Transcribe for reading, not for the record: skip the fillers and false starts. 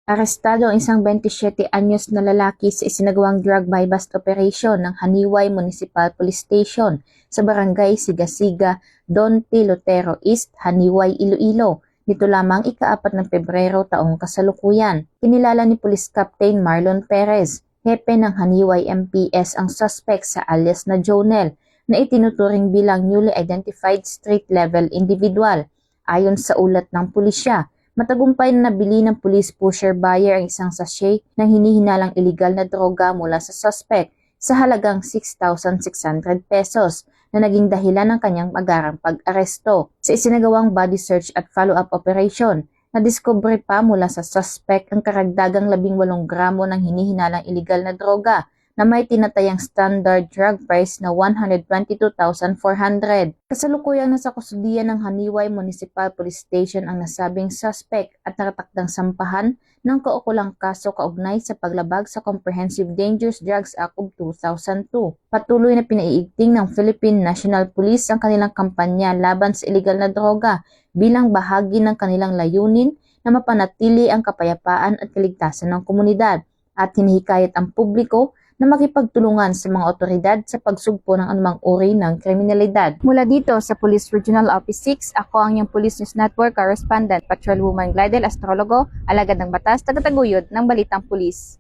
Arestado ang isang 27 anyos na lalaki sa isinagawang drug buy-bust operation ng Haniway Municipal Police Station sa Barangay Sigasiga, Don T. Lutero East, Haniway, Iloilo. Nito lamang ika-4 ng Pebrero taong kasalukuyan. Kinilala ni Police Captain Marlon Perez, hepe ng Haniway MPS, ang suspect sa alias na Jonel, na itinuturing bilang newly identified street-level individual. Ayon sa ulat ng pulisya, matagumpay na nabili ng police pusher buyer ang isang sachet ng hinihinalang iligal na droga mula sa suspect sa halagang 6,600 pesos na naging dahilan ng kanyang agarang pag-aresto. Sa isinagawang body search at follow-up operation, nadiskubre pa mula sa suspect ang karagdagang 18 gramo ng hinihinalang iligal na droga na may tinatayang standard drug price na 122,400. Kasalukuyang nasa kustudiya ng Haniway Municipal Police Station ang nasabing suspect at nakatakdang sampahan ng kaukulang kaso kaugnay sa paglabag sa Comprehensive Dangerous Drugs Act of 2002. Patuloy na pinaiigting ng Philippine National Police ang kanilang kampanya laban sa iligal na droga bilang bahagi ng kanilang layunin na mapanatili ang kapayapaan at kaligtasan ng komunidad, at hinihikayat ang publiko na makipagtulungan sa mga otoridad sa pagsugpo ng anumang uri ng kriminalidad. Mula dito sa Police Regional Office 6, ako ang iyong Police News Network Correspondent, Patrolwoman Glidel Astrologo, alagad ng batas, tagataguyod ng Balitang Pulis.